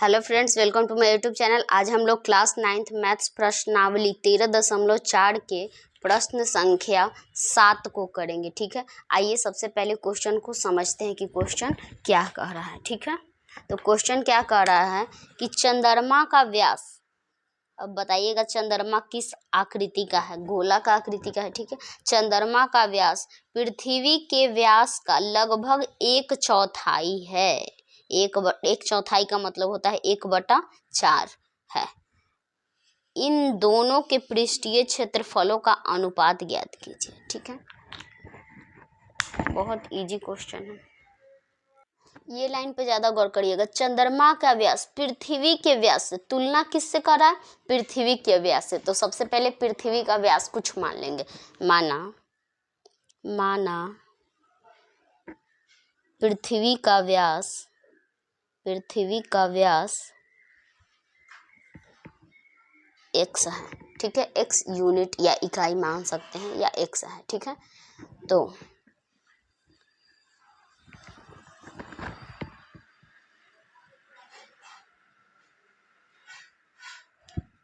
Hello friends, welcome to my YouTube channel. आज हम लोग क्लास 9th मैथ्स प्रश्नावली 13.4 के प्रश्न संख्या 7 को करेंगे। ठीक है, आइए सबसे पहले क्वेश्चन को समझते हैं कि क्वेश्चन क्या कह रहा है। ठीक है, तो क्वेश्चन क्या कह रहा है कि चंद्रमा का व्यास, अब बताइएगा चंद्रमा किस आकृति का है, गोला का आकृति का है। ठीक है, चंद्रमा का व्यास पृथ्वी के व्यास का लगभग 1/4 है। एक चौथाई का मतलब होता है 1/4 है। इन दोनों के पृष्ठीय क्षेत्रफलों का अनुपात ज्ञात कीजिए। ठीक है, बहुत इजी क्वेश्चन है। ये लाइन पे ज्यादा गौर करिएगा। चंद्रमा का व्यास पृथ्वी के व्यास से तुलना किससे कर रहा है? पृथ्वी के व्यास से। तो सबसे पहले पृथ्वी का व्यास कुछ मान लेंगे। माना पृथ्वी का व्यास x है। ठीक है, x यूनिट या इकाई मान सकते हैं, या x है। ठीक है, तो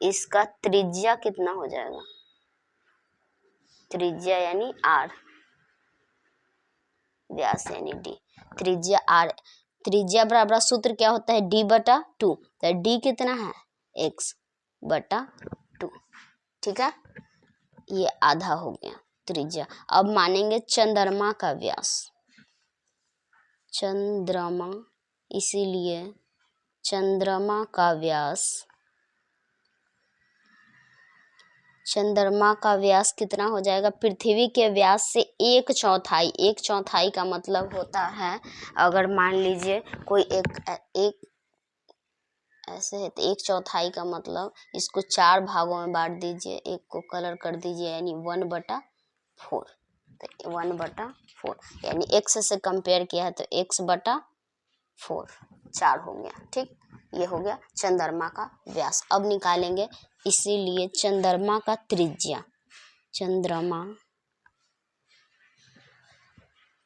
इसका त्रिज्या कितना हो जाएगा? त्रिज्या यानी r, व्यास यानी d, त्रिज्या r। त्रिज्या बराबर सूत्र क्या होता है? d/2। तो d कितना है? x/2। ठीक है, ये आधा हो गया त्रिज्या। अब मानेंगे चंद्रमा का व्यास। चंद्रमा, इसीलिए चंद्रमा का व्यास कितना हो जाएगा? पृथ्वी के व्यास से 1/4। 1/4 का मतलब होता है, अगर मान लीजिए कोई एक ऐसे है तो 1/4 का मतलब इसको 4 भागों में बांट दीजिए, एक को कलर कर दीजिए, यानी 1/4। तो 1/4 यानी x से कंपेयर किया है तो x/4 4 हो गया। ठीक, ये हो गया चंद्रमा का व्यास। अब निकालेंगे, इसीलिए चंद्रमा का त्रिज्या, चंद्रमा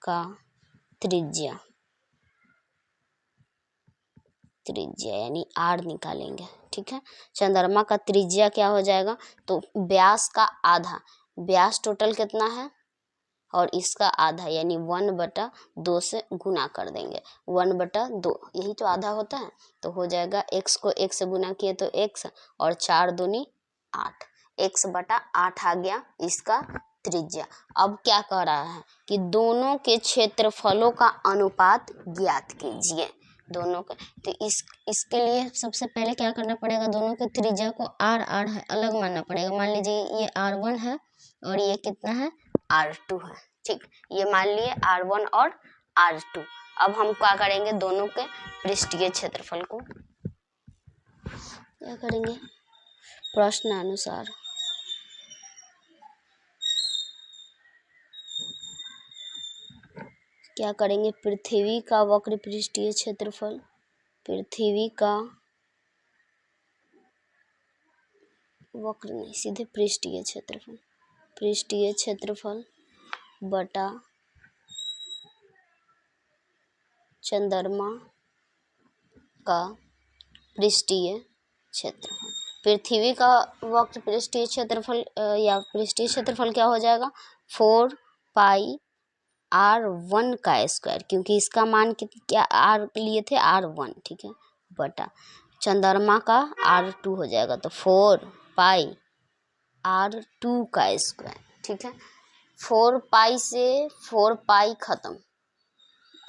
का त्रिज्या यानी r निकालेंगे। ठीक है, चंद्रमा का त्रिज्या क्या हो जाएगा? तो व्यास का आधा, व्यास टोटल कितना है और इसका आधा, यानी 1/2 से गुना कर देंगे। 1/2 यही तो आधा होता है। तो हो जाएगा x को 1 से गुना किए तो x, और 4 दूनी 8, x/8 आ गया इसका त्रिज्या। अब क्या कह रहा है कि दोनों के क्षेत्रफलों का अनुपात ज्ञात कीजिए। दोनों का, तो इसके लिए सबसे पहले क्या करना पड़ेगा? दोनों के त्रिज्या को r है अलग मानना पड़ेगा। मान लीजिए ये r1 है और ये कितना है? r2 है। ठीक, ये मान लिए r1 और r2। अब हम क्या करेंगे? दोनों के पृष्ठीय क्षेत्रफल को क्या करेंगे? प्रश्नानुसार क्या करेंगे? पृथ्वी का वक्र पृष्ठीय क्षेत्रफल, पृथ्वी का वक्र नहीं, सीधे पृष्ठीय क्षेत्रफल बटा चंद्रमा का पृष्ठीय क्षेत्रफल। पृथ्वी का वक्र पृष्ठीय क्षेत्रफल या पृष्ठीय क्षेत्रफल क्या हो जाएगा? 4πr1 का स्क्वायर, क्योंकि इसका मान क्या r लिए थे? r1। ठीक है, बटा चंद्रमा का r2 हो जाएगा, तो 4πr2 का स्क्वायर। ठीक है, 4π से 4π खत्म,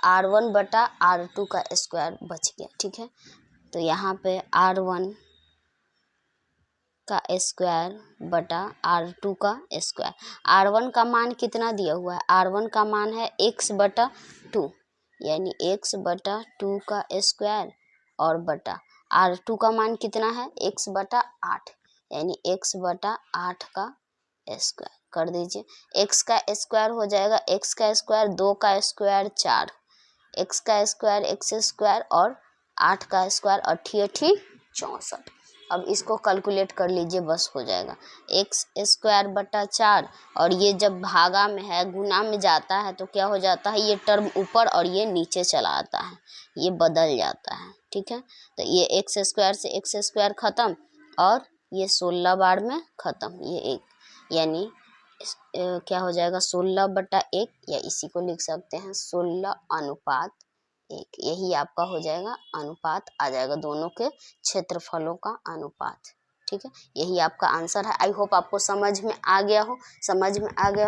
r1/r2 का स्क्वायर बच गया। ठीक है, तो यहाँ पे r1 का स्क्वायर बटा r2 का स्क्वायर। r1 का मान कितना दिया हुआ है? r1 का मान है x/2, यानी x/2 का स्क्वायर, और बटा r2 का मान कितना है? x/8, यानी x/8 का स्क्वायर कर दीजिए। x का स्क्वायर हो जाएगा, x का स्क्वायर 2 का स्क्वायर 4, x का स्क्वायर x स्क्वायर, और 8 का स्क्वायर 8 64। अब इसको कैलकुलेट कर लीजिए, बस हो जाएगा एक्स स्क्वायर बटा 4, और ये जब भागा में है गुना में जाता है तो क्या हो जाता है, ये टर्म ऊपर और ये नीचे चला आता है, ये बदल जाता है। ठीक है, तो ये एक्स स्क्वायर से एक्स स्क्वायर ख़त्म और ये 16 बार में ख़त्म, ये एक, यानी क्या हो जाएगा 16 बटा 1, या इसी को लिख सकते हैं 16 अनुपात 1, यही आपका हो जाएगा, अनुपात आ जाएगा दोनों के क्षेत्रफलों का अनुपात। ठीक है, यही आपका आंसर है। आई होप आपको समझ में आ गया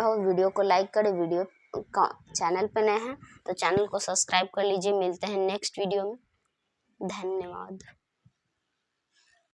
हो। वीडियो को लाइक करें, वीडियो का चैनल पे नए हैं तो चैनल को सब्सक्राइब कर लीजिए। मिलते हैं नेक्स्ट वीडियो में, धन्यवाद।